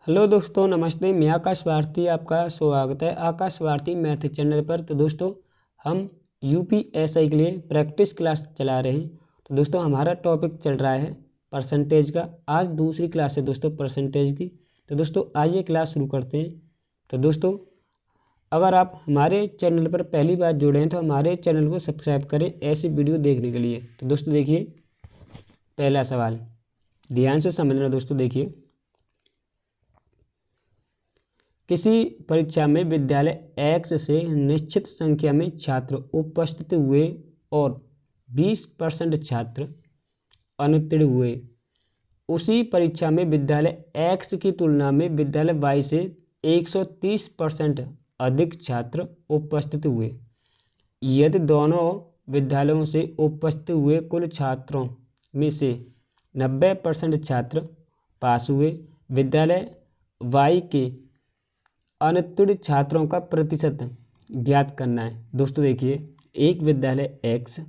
Hello दोस्तों, नमस्ते। मैं आकाश भारती, आपका स्वागत है आकाश भारती मैथ चैनल पर। तो दोस्तों, हम यूपीएसआई के लिए प्रैक्टिस क्लास चला रहे हैं। तो दोस्तों, हमारा टॉपिक चल रहा है परसेंटेज का। आज दूसरी क्लास है दोस्तों परसेंटेज की। तो दोस्तों, आज ये क्लास शुरू करते हैं। तो दोस्तों, अगर आप हमारे चैनल पर पहली बार जुड़े हैं तो हमारे चैनल को सब्सक्राइब करें ऐसी वीडियो देखने के लिए। तो दोस्तों देखिए, पहला सवाल ध्यान से समझना दोस्तों। देखिए, किसी परीक्षा में विद्यालय X से निश्चित संख्या में छात्र उपस्थित हुए और 20% छात्र अनुत्तीर्ण हुए। उसी परीक्षा में विद्यालय X की तुलना में विद्यालय Y से 130% अधिक छात्र उपस्थित हुए। यदि दोनों विद्यालयों से उपस्थित हुए कुल छात्रों में से 90% छात्र पास हुए, विद्यालय Y के अनुत्तीर्ण छात्रों का प्रतिशत ज्ञात करना है। दोस्तों देखिए, एक विद्यालय X,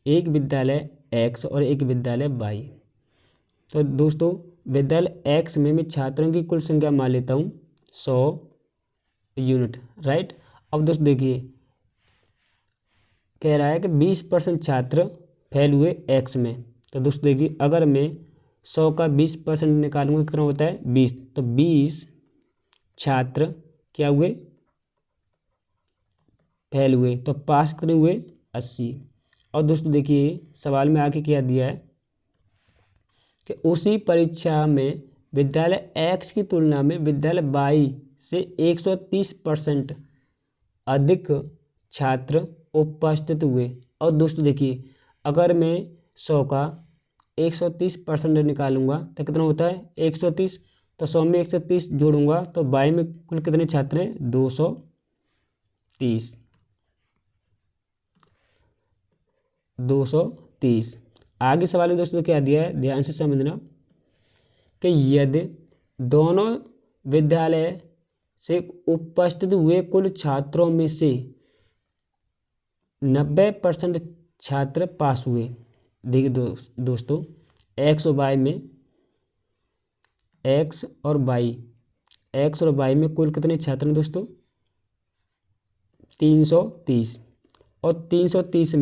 एक विद्यालय X और एक विद्यालय Y। तो दोस्तों, विद्यालय X में मैं छात्रों की कुल संख्या मान लेता हूँ 100 यूनिट, राइट। अब दोस्तों देखिए, कह रहा है कि 20% छात्र फेल हुए X में। तो दोस्तों देखिए, अगर मैं 100 का 20% निकालूंगा कितना होता है 20। तो 20 छात्र क्या हुए, फेल हुए। तो पास कितने हुए 80। और दोस्तों देखिए, सवाल में आके क्या दिया है कि उसी परीक्षा में विद्यालय X की तुलना में विद्यालय Y से 130% अधिक छात्र उपस्थित हुए। और दोस्तों देखिए, अगर मैं 100 का 130% निकालूंगा तो कितना होता है 130। तो 100 में 130 जोड़ूंगा तो Y में कुल कितने छात्र हैं 230। आगे सवाल में दोस्तों क्या दिया है, ध्यान से समझना कि यदि दोनों विद्यालय से उपस्थित हुए कुल छात्रों में से 90% छात्र पास हुए। देखिए दोस्तों, X और Y में X और Y में कुल कितने छात्र हैं दोस्तों 330। और 330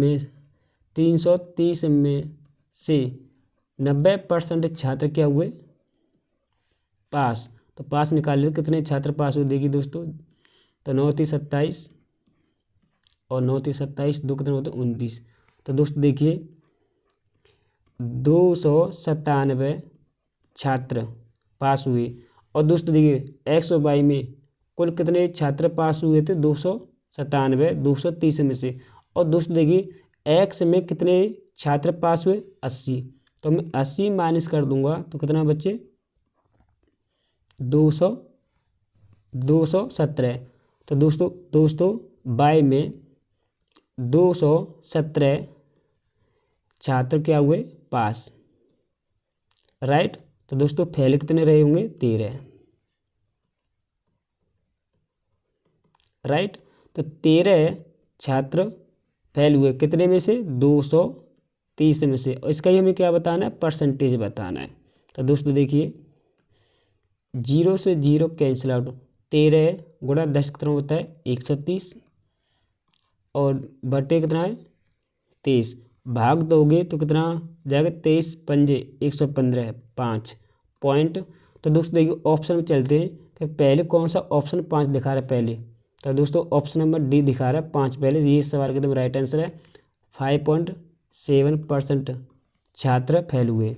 में से 90% छात्र क्या हुए पास। तो पास निकाल ले कितने छात्र पास हुए। देखिए दोस्तों, तो 9 3 27 और 9 3 27 दो कितने होते 29। तो दोस्तों देखिए, 297 छात्र पास हुए। और दोस्तों देखिए, X और Y में कुल कितने छात्र पास हुए थे 297 230 में से। और दोस्तों देखिए, X में कितने छात्र पास हुए 80। तो मैं 80 माइनस कर दूंगा तो कितना बचे 217। तो दोस्तों Y में 217 छात्र क्या हुए पास, राइट। तो दोस्तों फेल कितने रहे होंगे 13, राइट। तो 13 छात्र फेल हुए कितने में से 230 में से। और इसका ही हमें क्या बताना है, परसेंटेज बताना है। तो दोस्तों देखिए, 0 से 0 कैंसिल आउट, 13 गुणा 10 कितना होता है 130 और बटे कितना है 23, भाग दोगे तो कितना जाएगा 23 पंजे 115 5 पॉइंट। तो दोस्तों देखिए, ऑप्शन में चलते हैं कि पहले कौन सा ऑप्शन 5 दिखा रहा है पहले। तो दोस्तों ऑप्शन नंबर डी दिखा रहा है 5 पहले। ये सवाल का एकदम राइट आंसर है। 5.7% छात्र फेल हुए।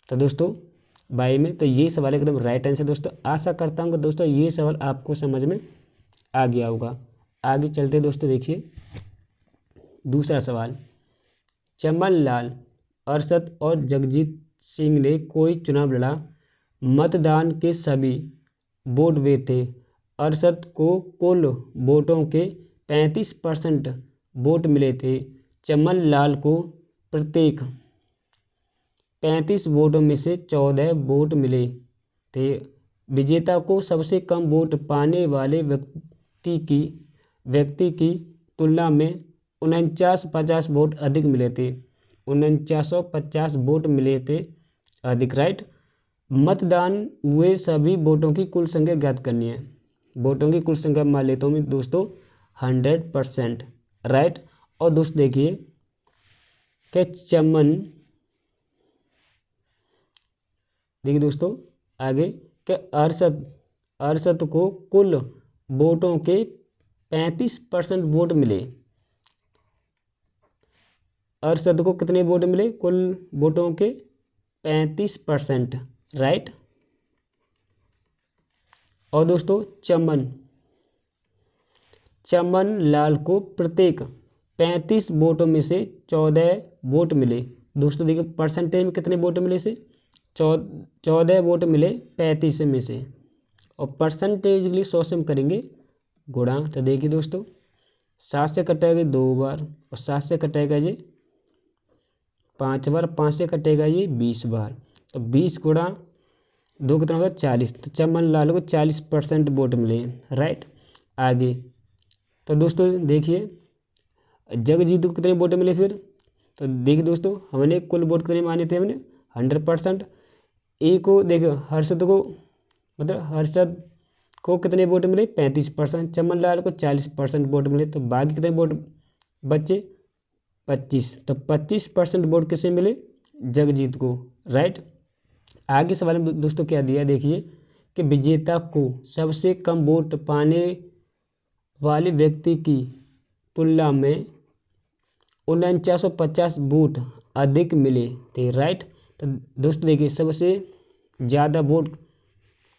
तो दोस्तों बाई में, तो ये सवाल एकदम राइट आंसर। दोस्तों आशा करता हूँ कि दोस्तों ये सवाल आपको समझ में आ गया होगा। आगे चलते दोस्तों, देखिए दूसरा सवाल। चमन लाल, अरशद और जगजीत सिंह ने कोई चुनाव लड़ा। मतदान के सभी वोट वे थे। अरशद को कुल वोटों के 35% वोट मिले थे। चमन लाल को प्रत्येक 35 वोटों में से 14 वोट मिले थे। विजेता को सबसे कम वोट पाने वाले व्यक्ति की तुलना में 49-50 वोट अधिक मिले थे। 4950 वोट मिले थे अधिक, राइट। मतदान हुए सभी वोटों की कुल संख्या ज्ञात करनी है। वोटों की कुल संख्या मान लेता हूँ मैं दोस्तों 100%, राइट। और दोस्त देखिए कि चमन, देखिए दोस्तों आगे कि अरशद को कुल वोटों के 35% वोट मिले। अरशद को कितने वोट मिले? कुल वोटों के 35%, राइट। और दोस्तों चमन लाल को प्रत्येक 35 वोटों में से 14 वोट मिले। दोस्तों देखिए परसेंटेज में कितने वोट मिले से 14 वोट मिले 35 में से, और परसेंटेज के लिए 100 से हम करेंगे गुणा। तो देखिए दोस्तों 7 से कटेगा 2 बार, और 7 से कटेगा ये 5 बार, 5 से कटेगा ये 20 बार। तो 20 गुणा 2 कितना होगा 40। तो चमन लाल को 40% वोट मिले, राइट। आगे तो दोस्तों देखिए जगजीत को कितने वोट मिले फिर? तो देखिए दोस्तों हमने कुल वोट कितने माने थे? हमने 100%। ए को देखो हर्षद को, मतलब हर्षद को कितने वोट मिले? 35%। चमन लाल को 40% वोट मिले, तो बाकी कितने वोट बचे? 25। तो 25% वोट किसे मिले? जगजीत को, राइट। आगे सवाल में दोस्तों क्या दिया देखिए कि विजेता को सबसे कम वोट पाने वाले व्यक्ति की तुलना में 4950 वोट अधिक मिले थे, राइट। तो दोस्तों देखिए सबसे ज़्यादा वोट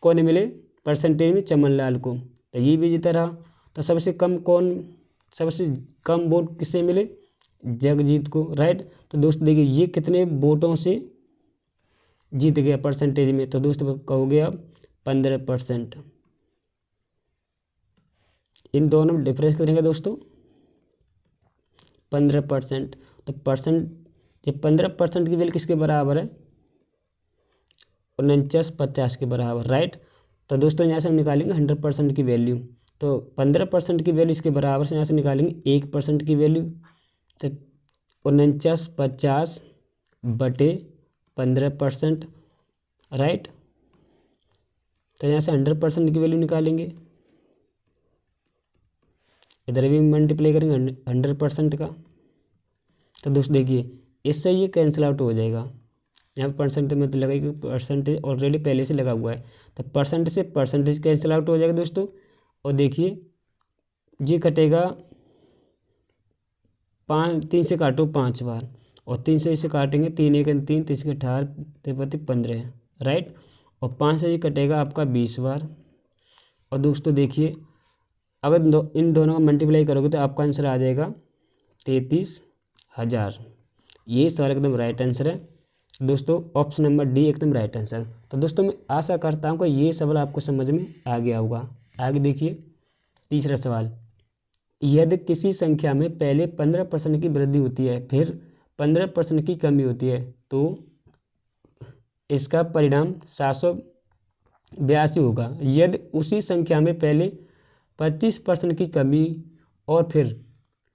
कौन मिले परसेंटेज में? चमन लाल को, तो ये भी जीता रहा। तो सबसे कम वोट किसे मिले? जगजीत को, राइट। तो दोस्तों देखिए ये कितने वोटों से जीत गया परसेंटेज में? तो दोस्तों कहोगे आप 15%। इन दोनों में डिफरेंस करेंगे दोस्तों 15%। तो ये 15% की वैल्यू किसके बराबर है? 4950 के बराबर, राइट। तो दोस्तों यहाँ से हम निकालेंगे 100% की वैल्यू, तो 15% की वैल्यू इसके बराबर से यहाँ से निकालेंगे 1% की वैल्यू। तो 4950 बटे 15%, राइट। तो यहाँ से 100% की वैल्यू निकालेंगे, इधर भी मल्टीप्लाई करेंगे 100% का। तो दोस्त देखिए इससे ये कैंसिल आउट हो जाएगा। यहाँ पर परसेंट में तो लगेगा कि परसेंटेज ऑलरेडी पहले से लगा हुआ है, तो परसेंट से परसेंटेज कैंसिल आउट हो जाएगा दोस्तों। और देखिए ये कटेगा 3 से काटो 5 बार, और 3 से इसे काटेंगे 3 1 3 3 के 18 15, राइट। और 5 से ये कटेगा आपका 20 बार। और दोस्तों देखिए अगर इन दोनों का मल्टीप्लाई करोगे तो आपका आंसर आ जाएगा 33,000। ये सवाल एकदम राइट आंसर है दोस्तों, ऑप्शन नंबर डी एकदम राइट आंसर। तो दोस्तों मैं आशा करता हूँ कि ये सवाल आपको समझ में आ गया होगा। आगे देखिए तीसरा सवाल, यदि किसी संख्या में पहले 15% की वृद्धि होती है फिर 15% की कमी होती है तो इसका परिणाम 782 होगा। यदि उसी संख्या में पहले 25% की कमी और फिर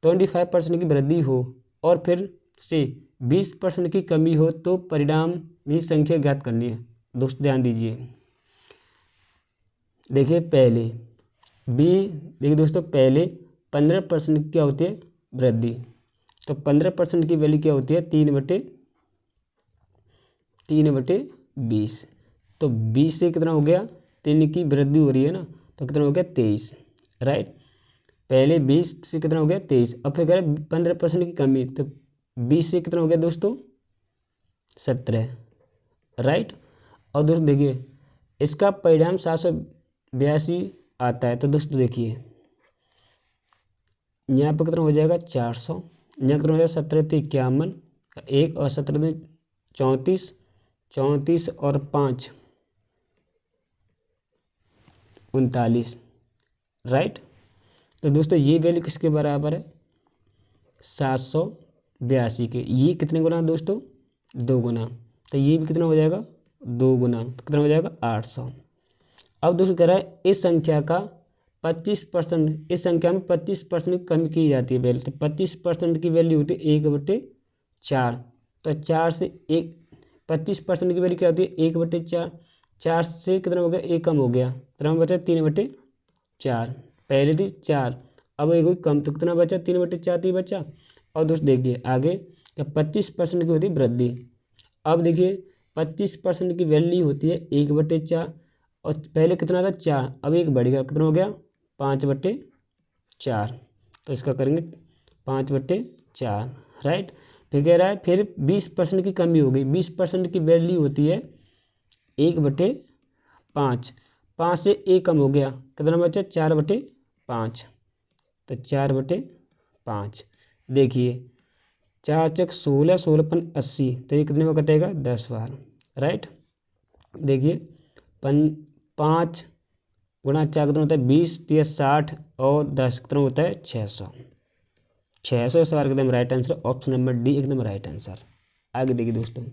25% की वृद्धि हो और फिर से 20% की कमी हो तो परिणाम भी संख्या ज्ञात करनी है। दोस्त ध्यान दीजिए, देखिए देखिए दोस्तों पहले 15% क्या होती है? वृद्धि। तो 15% की वैल्यू क्या होती है? 3/20। तो 20 से कितना हो गया? 3 की वृद्धि हो रही है ना, तो कितना हो गया? 23, राइट। पहले 20 से कितना हो गया? 23। अब फिर कह रहे 15% की कमी, तो 20 से कितना हो गया दोस्तों? 17, राइट। और दोस्तों देखिए इसका परिणाम 782 आता है। तो दोस्तों देखिए यहाँ पर कितना हो जाएगा? 400। यहाँ कितना हो जाएगा? 17 तो 51, 1 और 17 में 34, 34 और 5 39, राइट। तो दोस्तों ये वैल्यू किसके बराबर है? 782 के। ये कितने गुना दोस्तों? 2 गुना। तो ये भी कितना हो जाएगा? 2 गुना। तो कितना हो जाएगा? 800। अब दोस्तों कह रहा है इस संख्या का 25%, इस संख्या में 25% की कमी की जाती है वैल्यू। तो 25% की वैल्यू होती है 1/4। तो 4 से एक 25% की वैल्यू क्या होती है 1/4। 4 से कितना हो गया 1 कम हो गया, कितना बचा 3/4। पहले थी 4, अब एक हुई कम, तो कितना बचा 3/4 ही बचा। और दोस्त देखिए आगे क्या 25% की होती है वृद्धि। अब देखिए 25% की वैल्यू होती है 1/4, और पहले कितना था 4, अब एक बढ़ गया, कितना हो गया 5/4। तो इसका करेंगे 5/4, राइट। फिर कह रहा है फिर 20% की कमी हो गई। 20% की वैल्यू होती है 1/5। 5 से 1 कम हो गया, कितना बचा 4/5। तो 4/5 देखिए 4 चक 16, 16×5 = 80, तो ये कितने में कटेगा 10 बार, राइट। देखिए 5 गुणा 4 कितना होता है 20, 60 और 10 कितना होता है 600। 600 सवाल का एकदम right answer, option number D एकदम राइट आंसर। आगे देखिए दोस्तों,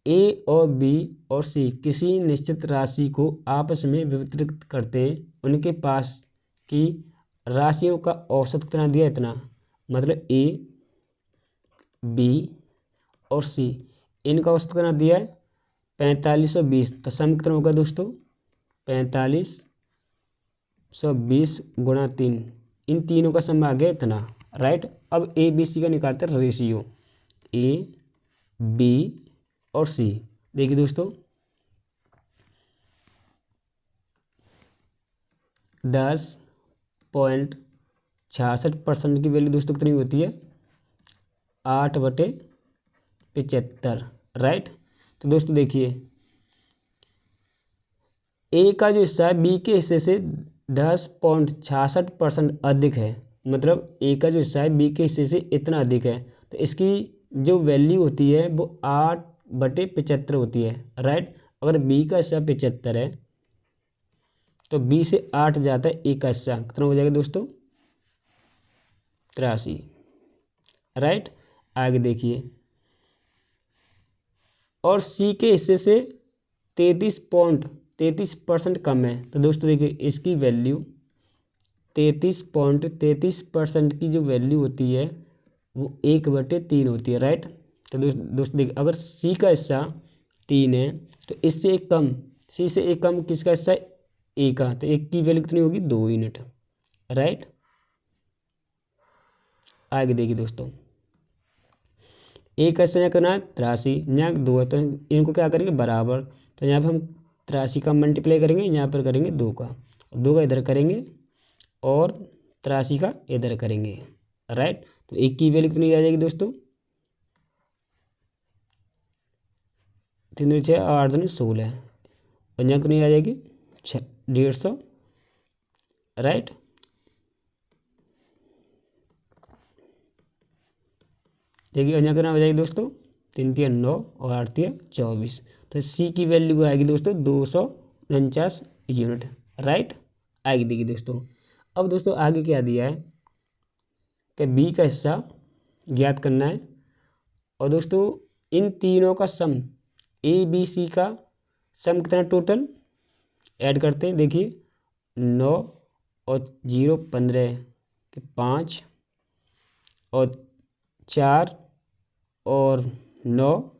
ए और बी और सी किसी निश्चित राशि को आपस में वितरित करते हैं, उनके पास की राशियों का औसत कितना दिया इतना, मतलब ए बी और सी इनका औसत कितना दिया है 4520। तो सम कितना होगा दोस्तों 4520 × 3, इन तीनों का सम आ गया इतना, राइट। अब ए बी सी का निकालते हैं रेशियो, ए बी और सी। देखिए दोस्तों 10.66% की वैल्यू दोस्तों कितनी होती है 8/75, राइट। तो दोस्तों देखिए ए का जो हिस्सा है बी के हिस्से से 10.66% अधिक है, मतलब ए का जो हिस्सा है बी के हिस्से से इतना अधिक है, तो इसकी जो वैल्यू होती है वो 8/75 होती है, राइट। अगर बी का हिस्सा 75 है तो बी से 8 जाता है ए का हिस्सा, कितना हो जाएगा दोस्तों 83, राइट। आगे देखिए और सी के हिस्से से 33% कम है, तो दोस्तों देखिए इसकी वैल्यू 33% की जो वैल्यू होती है वो 1/3 होती है, राइट। तो दोस्तों देखिए अगर सी का हिस्सा 3 है तो इससे एक कम, सी से एक कम किसका हिस्सा है ए का, तो एक की वैल्यू कितनी होगी 2 यूनिट, राइट। आगे देखिए दोस्तों एक हिस्सा यहाँ करना है 83, यहाँ 2 है तो इनको क्या करेंगे बराबर, तो यहाँ पर हम 83 का मल्टीप्लाई करेंगे, यहाँ पर करेंगे 2 का, 2 का इधर करेंगे और 83 का इधर करेंगे, राइट। तो एक की वैल्यू कितनी आ जाएगी दोस्तों 3 6 8 2 16, और यहाँ कितनी आ जाएगी 150, राइट। देखिए यहाँ कितना हो जाएगी दोस्तों 3 3 9 और 8 3 24, तो सी की वैल्यू आएगी दोस्तों 249 यूनिट, राइट। आगे देखिए दोस्तों, अब दोस्तों आगे क्या दिया है कि बी का हिस्सा ज्ञात करना है, और दोस्तों इन तीनों का सम ए बी सी का सम कितना टोटल ऐड करते हैं। देखिए 9 और 0 15 के 5 और 4 और 9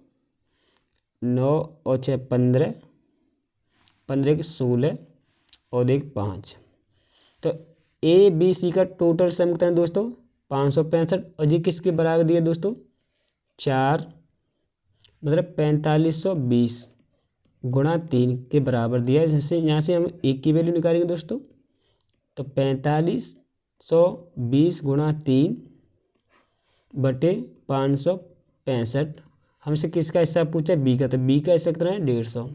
9 और 6 15 15 के 16 और 1 5, तो ए बी सी का टोटल सम कितना है दोस्तों 565, और ये किसके बराबर दिया दोस्तों 4, मतलब 4520 × 3 के बराबर दिया है। जैसे यहाँ से हम एक की वैल्यू निकालेंगे दोस्तों, तो 4520 × 3/565, हमसे किसका हिस्सा पूछा बी का, तो बी का हिस्सा कितना है 150।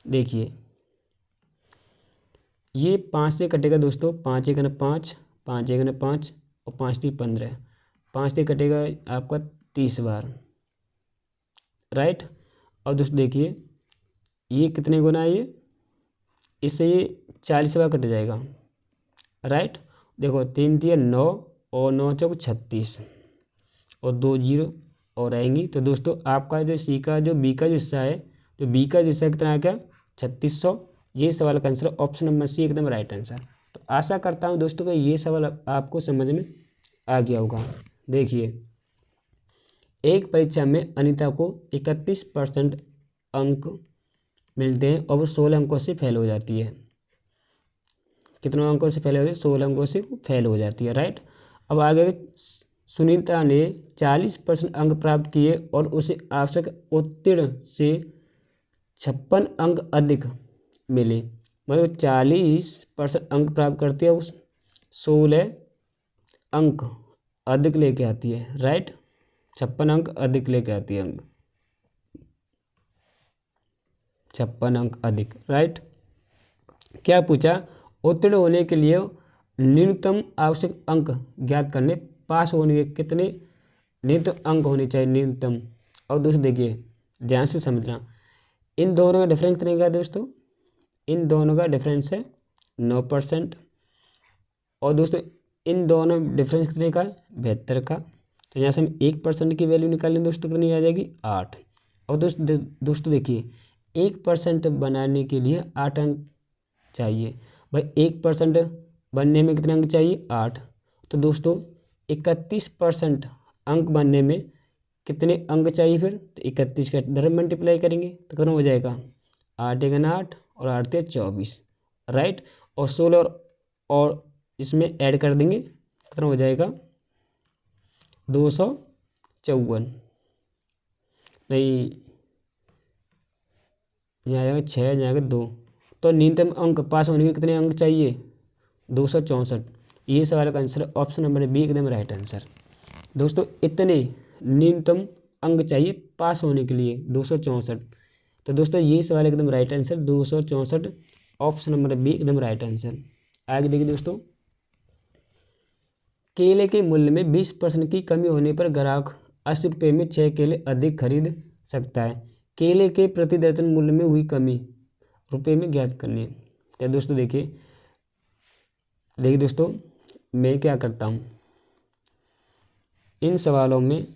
देखिए ये 5 से कटेगा दोस्तों, 5 1 5, 5 1 5 और 5 3 15, 5 से कटेगा आपका 30 बार, राइट। और दोस्तों देखिए ये कितने गुना है, ये इससे ये 40 बार कट जाएगा, राइट। देखो 3 3 9 और 9 चौक 36 और 2 0 और रहेंगी, तो दोस्तों आपका जो सी का जो बी का जो हिस्सा है, जो बी का जो हिस्सा कितना आ गया 3600। ये सवाल का आंसर ऑप्शन नंबर सी एकदम राइट आंसर। तो आशा करता हूँ दोस्तों कि ये सवाल आपको समझ में आ गया होगा। देखिए, एक परीक्षा में अनीता को 31% अंक मिलते हैं और वो 16 अंकों से फेल हो जाती है। कितने अंकों से फेल हो जाती है? 16 अंकों से फेल हो जाती है, राइट। अब आगे सुनीता ने 40% अंक प्राप्त किए और उसे आवश्यक उत्तीर्ण से 56 अंक अधिक मिले। मतलब 40% अंक प्राप्त करती है, उस 16 अंक अधिक लेके आती है, राइट। 56 अंक अधिक लेके आती है, अंक 56 अंक अधिक, राइट। क्या पूछा? उत्तीर्ण होने के लिए न्यूनतम आवश्यक अंक ज्ञात करने। पास होने के कितने न्यूनतम अंक होने चाहिए? न्यूनतम। और दोस्तों देखिए, ध्यान से समझना, इन दोनों का डिफरेंस कितने का दोस्तों? इन दोनों का डिफरेंस है 9%। और दोस्तों इन दोनों डिफरेंस कितने का? 72 का। तो यहाँ से हम 1% की वैल्यू निकालें दोस्तों, कितनी आ जाएगी? 8। और दोस्तों देखिए, 1% बनाने के लिए 8 अंक चाहिए। भाई 1% बनने में कितने अंक चाहिए? 8। तो दोस्तों 31% अंक बनने में कितने अंक चाहिए फिर? तो 31 का इधर मल्टीप्लाई करेंगे तो कितना हो जाएगा? 8 × 8 और 8 × 24, राइट। और 16 और इसमें ऐड कर देंगे, कितना हो जाएगा? 254। नहीं, यहाँ आएगा 6, यहाँ आएगा 2। तो न्यूनतम अंक पास होने के कितने अंक चाहिए? 264। ये सवाल का आंसर ऑप्शन नंबर बी एकदम राइट आंसर। दोस्तों इतने न्यूनतम अंक चाहिए पास होने के लिए, 264। तो दोस्तों ये सवाल एकदम right answer 264, option number B एकदम राइट आंसर। आगे देखिए दोस्तों, केले के मूल्य में 20% की कमी होने पर ग्राहक 80 रुपये में 6 केले अधिक खरीद सकता है। केले के प्रति दर्जन मूल्य में हुई कमी रुपये में ज्ञात करनी है। तो दोस्तों देखिए दोस्तों, मैं क्या करता हूँ इन सवालों में,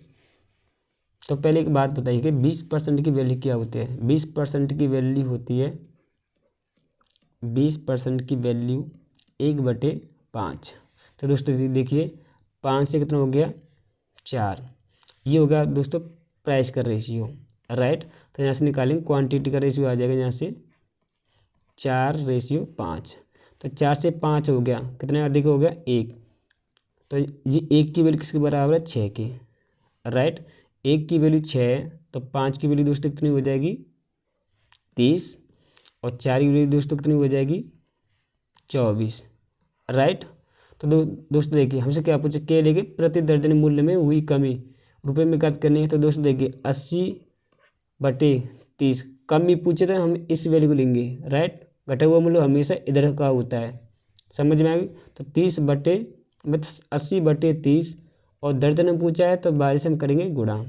तो पहले एक बात बताइए कि 20% की वैल्यू क्या होती है? 20% की वैल्यू होती है, 20% की वैल्यू 1/5। तो दोस्तों देखिए, 5 से कितना हो गया? 4। ये हो गया दोस्तों प्राइस का रेशियो, राइट। तो यहाँ से निकालेंगे क्वांटिटी का रेशियो आ जाएगा, यहाँ से 4:5। तो 4 से 5 हो गया, कितने अधिक हो गया? 1। तो ये 1 की वैल्यू किसके बराबर है? 6 की, राइट। 1 की वैल्यू 6 है, तो 5 की वैल्यू दोस्तों कितनी हो जाएगी? 30। और 4 की वैल्यू दोस्तों कितनी हो जाएगी? 24, राइट। तो दोस्तों देखिए, हमसे क्या पूछे? केले के प्रति दर्जन मूल्य में हुई कमी रुपये में ज्ञात करनी है। तो दोस्तों देखिए 80/30 कमी पूछे तो हम इस वैल्यू को लेंगे, राइट। घटा हुआ मूल्य हमेशा इधर का होता है, समझ में आ गई। तो 80/30 और दर्जन में पूछा है तो 12 से हम करेंगे गुणा।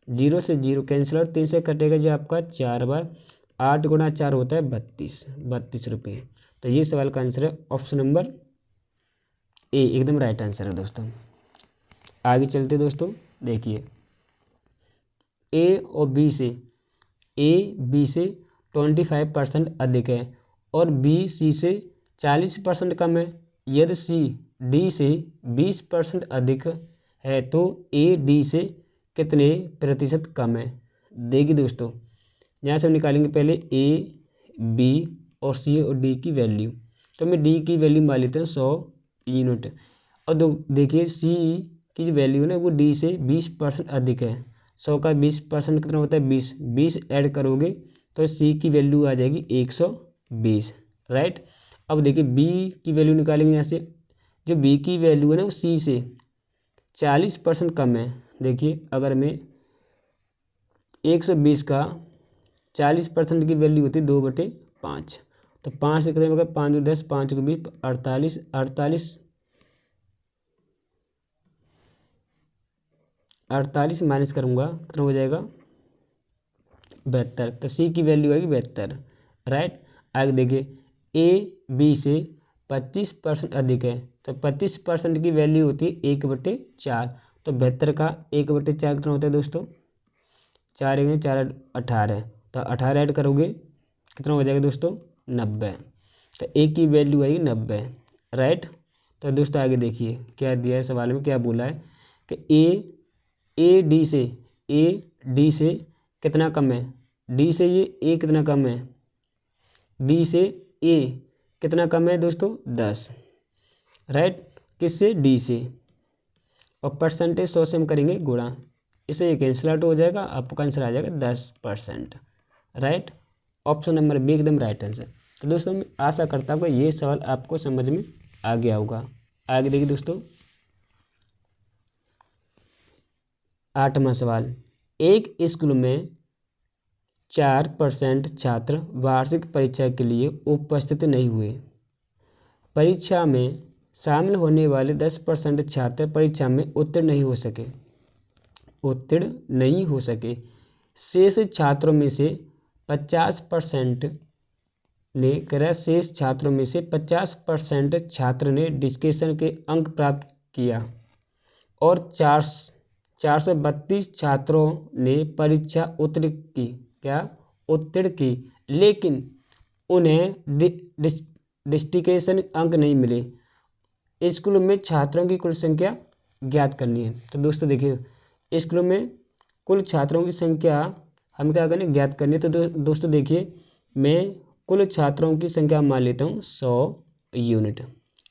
0 से 0 कैंसिल और 3 से कटेगा जो आपका 4 बार। 8 × 4 होता है 32 रुपये। तो ये सवाल का आंसर है ऑप्शन नंबर ए एकदम राइट आंसर है दोस्तों। आगे चलते दोस्तों, देखिए ए बी से 25% अधिक है और बी सी से 40% कम है। यदि सी डी से 20% अधिक है तो ए डी से कितने प्रतिशत कम है? देखिए दोस्तों, यहाँ से हम निकालेंगे पहले ए बी और सी और डी की वैल्यू। तो मैं डी की वैल्यू मान लेते हैं 100 यूनिट। और देखिए सी की जो वैल्यू है ना वो डी से 20% अधिक है। 100 का 20% कितना होता है? 20 ऐड करोगे तो सी की वैल्यू आ जाएगी 120, राइट। अब देखिए बी की वैल्यू निकालेंगे, यहाँ से जो बी की वैल्यू है ना वो सी से 40% कम है। देखिए अगर मैं 120 का 40% की वैल्यू होती है 2/5, तो 5 से कितने होगा? 5 × 10, 5 × 20, 48 माइनस करूँगा, कितना हो जाएगा? 72। तो सी की वैल्यू आएगी 72, राइट। आगे देखिए ए बी से 25% अधिक है, तो 25% की वैल्यू होती है 1/4। तो 72 का 1/4 कितना होता है दोस्तों? 4 × 4 18। तो 18 ऐड करोगे कितना हो जाएगा दोस्तों? 90। तो ए की वैल्यू आएगी 90, राइट। तो दोस्तों आगे देखिए क्या दिया है सवाल में, क्या बोला है कि ए डी से कितना कम है, डी से ये ए कितना कम है, डी से ए कितना कम है दोस्तों 10, राइट, किससे, डी से। और परसेंटेज 100 से हम करेंगे गुणा, इससे ये कैंसिल आउट हो जाएगा, आपका आंसर आ जाएगा 10%, राइट। ऑप्शन नंबर बी एकदम राइट आंसर। तो दोस्तों मैं आशा करता हूँ कि ये सवाल आपको समझ में आ गया होगा। आगे देखिए दोस्तों 8वां सवाल, एक स्कूल में 4% छात्र वार्षिक परीक्षा के लिए उपस्थित नहीं हुए। परीक्षा में शामिल होने वाले 10% छात्र परीक्षा में उत्तीर्ण नहीं हो सके। शेष छात्रों में से 50% छात्र ने डिस्कशन के अंक प्राप्त किया और 432 छात्रों ने परीक्षा उत्तीर्ण की, लेकिन उन्हें डिस्कशन अंक नहीं मिले। स्कूल में छात्रों की कुल संख्या ज्ञात करनी है। तो दोस्तों देखिए स्कूलों में कुल छात्रों की संख्या हम क्या करें, ज्ञात करनी है। तो दोस्तों देखिए मैं कुल छात्रों की संख्या मान लेता हूँ 100 यूनिट,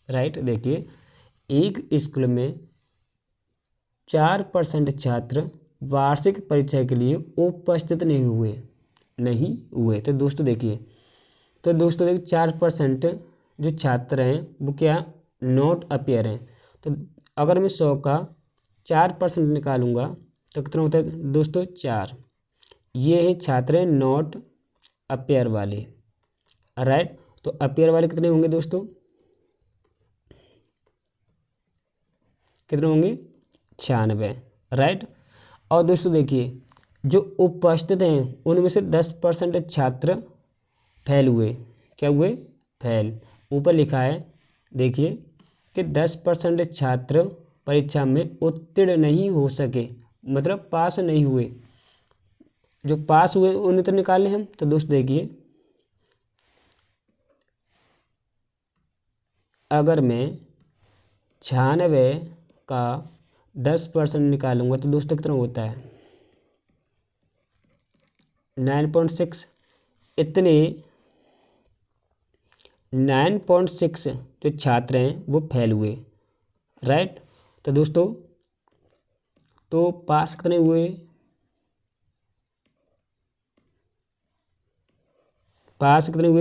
राइट। देखिए एक स्कूल में 4% छात्र वार्षिक परीक्षा के लिए उपस्थित नहीं हुए। तो दोस्तों देखिए 4% जो छात्र हैं वो क्या, नॉट अपीयर हैं। तो अगर मैं 100 का 4% निकालूंगा तो कितना होता है दोस्तों 4। ये हैं छात्र हैं नॉट अपीयर वाले, राइट। तो अपीयर वाले कितने होंगे दोस्तों, कितने होंगे 96, राइट। और दोस्तों देखिए जो उपस्थित हैं उनमें से 10% छात्र फेल हुए। क्या हुए, फेल। ऊपर लिखा है देखिए कि 10% छात्र परीक्षा में उत्तीर्ण नहीं हो सके, मतलब पास नहीं हुए। जो पास हुए उन्हें तो निकाले हम। तो दोस्त देखिए अगर मैं 96 का 10% निकालूंगा तो दोस्तों कितना होता है 9.6। इतने 9.6 जो छात्र हैं वो फेल हुए, राइट। तो दोस्तों तो पास कितने हुए,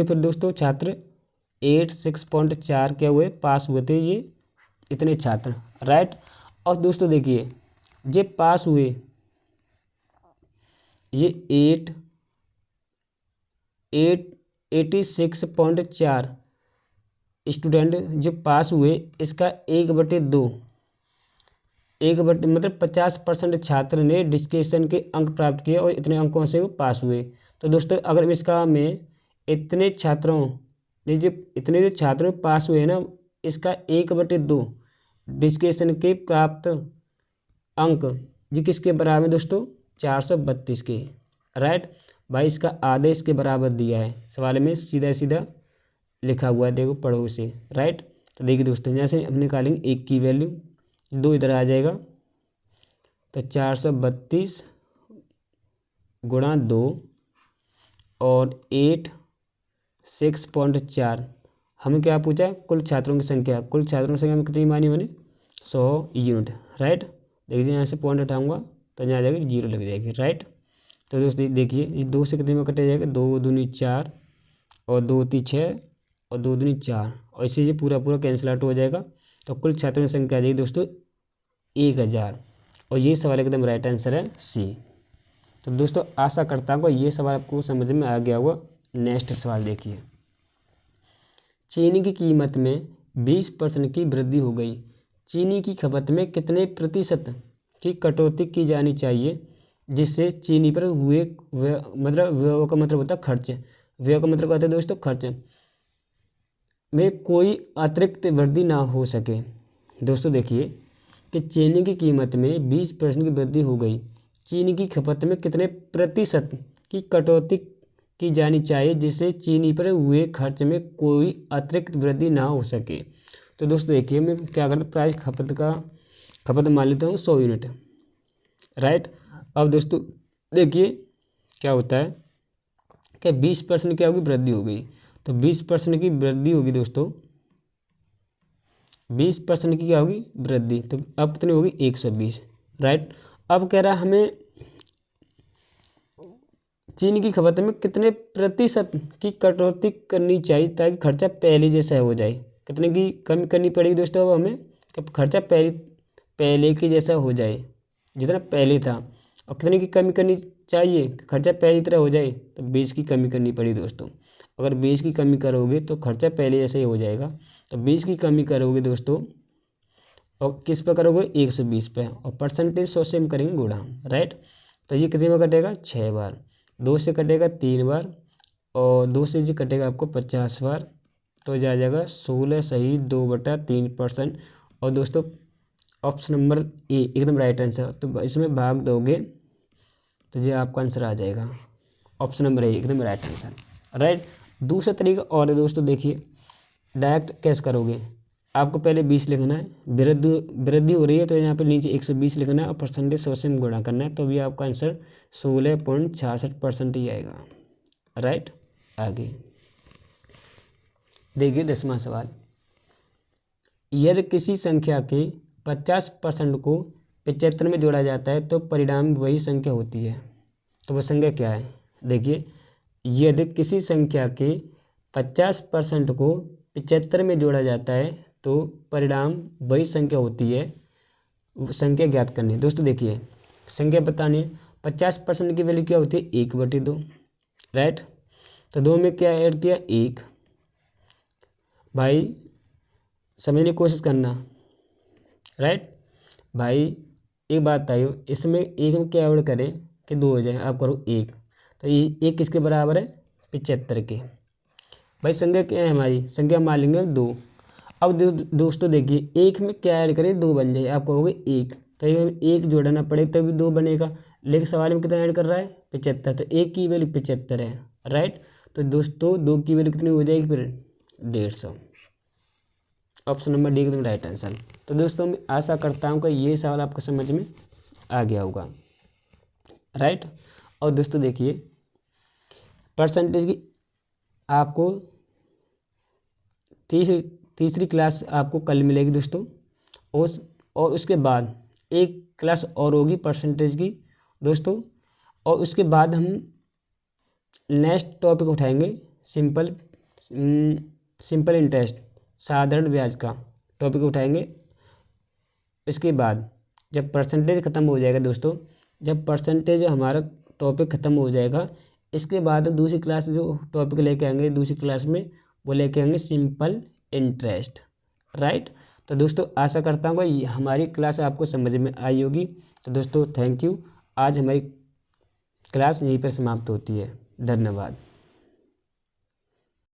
फिर दोस्तों छात्र 86.4 क्या हुए, पास हुए थे ये इतने छात्र, राइट। और दोस्तों देखिए जे पास हुए ये 86.4 स्टूडेंट जो पास हुए, इसका 1/2 मतलब 50% छात्र ने डिस्कशन के अंक प्राप्त किए और इतने अंकों से वो पास हुए। तो दोस्तों अगर इसका मैं इतने जो छात्र पास हुए ना, इसका 1/2 डिस्कशन के प्राप्त अंक जी किसके बराबर है दोस्तों 432 के, राइट। भाई इसका आधे इसके बराबर दिया है सवाल में, सीधा सीधा लिखा हुआ है, देखो पढ़ो उसे, राइट। तो देखिए दोस्तों यहाँ से हम निकालेंगे 1 की वैल्यू, 2 इधर आ जाएगा तो 432 गुणा 2 और 86.4। हमें क्या पूछा, कुल छात्रों की संख्या हमें कितनी मानी मैंने 100 यूनिट, राइट। देखिए यहाँ से पॉइंट हटाऊंगा तो यहाँ आ जाएगी 0 लग जाएगी, राइट। तो दोस्तों देखिए ये 2 से कितने में कटा जाएगा, 2 दूनी 4 और 2 3 6 और 2 दूनी 4 और इसे ये पूरा कैंसिल आउट हो जाएगा। तो कुल छात्रों की संख्या आ जाएगी दोस्तों 1000 और ये सवाल एकदम राइट आंसर है सी। तो दोस्तों आशा करता हूँ ये सवाल आपको समझ में आ गया होगा। नेक्स्ट सवाल देखिए, चीनी की कीमत में 20% की वृद्धि हो गई। चीनी की खपत में कितने प्रतिशत की कटौती की जानी चाहिए जिससे चीनी पर हुए व्यय का मतलब होता है खर्च, व्यय का मतलब कहते हैं दोस्तों खर्च में कोई अतिरिक्त वृद्धि ना हो सके। दोस्तों देखिए कि चीनी की कीमत में 20% की वृद्धि हो गई, चीनी की खपत में कितने प्रतिशत की कटौती की जानी चाहिए जिससे चीनी पर हुए खर्च में कोई अतिरिक्त वृद्धि ना हो सके। तो दोस्तों देखिए मैं क्या करता, प्राइस खपत का खपत मान लेता हूँ 100 यूनिट, राइट। अब दोस्तों देखिए क्या होता है कि 20% क्या होगी, वृद्धि हो गई। तो 20% की वृद्धि होगी दोस्तों, 20% की क्या होगी, वृद्धि। तो अब कितनी होगी, 120, राइट। अब कह रहा है हमें चीनी की खपत में कितने प्रतिशत की कटौती करनी चाहिए ताकि खर्चा पहले जैसा हो जाए। कितने की कमी करनी पड़ेगी दोस्तों अब हमें, कि खर्चा पहले की जैसा हो जाए, जितना पहले था। और कितने की कमी करनी चाहिए, खर्चा पहले की तरह हो जाए, तो 20 की कमी करनी पड़ी दोस्तों। अगर 20 की कमी करोगे तो खर्चा पहले जैसा ही हो जाएगा। तो 20 की कमी करोगे दोस्तों, और किस पे करोगे, 120 पे, और परसेंटेज 100 से हम करेंगे गुणा, राइट। तो ये कितने बार कटेगा, 6 बार। 2 से कटेगा 3 बार, और 2 से जी कटेगा आपको 50 बार। तो जा जाएगा 16 सही 2/3%। और दोस्तों ऑप्शन नंबर ए एकदम राइट आंसर। तो इसमें भाग दोगे तो ये आपका आंसर आ जाएगा, ऑप्शन नंबर ए एकदम राइट आंसर, राइट। दूसरा तरीका और है दोस्तों, देखिए डायरेक्ट कैसे करोगे। आपको पहले 20 लिखना है, वृद्धि हो रही है तो यहाँ पे नीचे 120 लिखना है, और परसेंटेज 100 से गुणा करना है। तो अभी आपका आंसर 16.66% ही आएगा, राइट। आगे देखिए 10वां सवाल, यदि किसी संख्या के 50% को 75 में जोड़ा जाता है तो परिणाम वही संख्या होती है। तो वह संख्या क्या है, देखिए यदि किसी संख्या के 50% को 75 में जोड़ा जाता है तो परिणाम वही संख्या होती है। संख्या ज्ञात करनी है दोस्तों। देखिए संख्या बतानी है, 50% की वैल्यू क्या होती है, 1/2, राइट। तो 2 में क्या ऐड किया, 1। भाई समझने की कोशिश करना, राइट। भाई एक बात बताइए, इसमें एक में क्या ऐड करें कि 2 हो जाए, आप करो 1। तो ये 1 किसके बराबर है, 75 के। भाई संख्या क्या है हमारी, संख्या मान लेंगे 2। अब दोस्तों देखिए 1 में क्या ऐड करें, 2 बन जाए, आप कहोगे 1। तो एक जोड़ना पड़ेगा तभी 2 बनेगा, लेकिन सवाल में कितना ऐड कर रहा है, 75। तो 1 की वैल्यू 75 है, राइट। तो दोस्तों 2 की वैल्यू कितनी हो जाएगी फिर, 150। ऑप्शन नंबर डी एकदम राइट आंसर। तो दोस्तों मैं आशा करता हूँ कि ये सवाल आपको समझ में आ गया होगा, राइट। और दोस्तों देखिए परसेंटेज की आपको तीसरी क्लास आपको कल मिलेगी दोस्तों। और उसके बाद एक क्लास और होगी परसेंटेज की दोस्तों। और उसके बाद हम नेक्स्ट टॉपिक उठाएंगे सिंपल इंटरेस्ट, साधारण ब्याज का टॉपिक उठाएंगे। इसके बाद जब परसेंटेज ख़त्म हो जाएगा दोस्तों, जब परसेंटेज हमारा टॉपिक ख़त्म हो जाएगा, इसके बाद हम दूसरी क्लास जो टॉपिक लेके आएंगे दूसरी क्लास में, वो लेके आएंगे सिंपल इंटरेस्ट, राइट। तो दोस्तों आशा करता हूँ कि हमारी क्लास आपको समझ में आई होगी। तो दोस्तों थैंक यू, आज हमारी क्लास यहीं पर समाप्त होती है, धन्यवाद।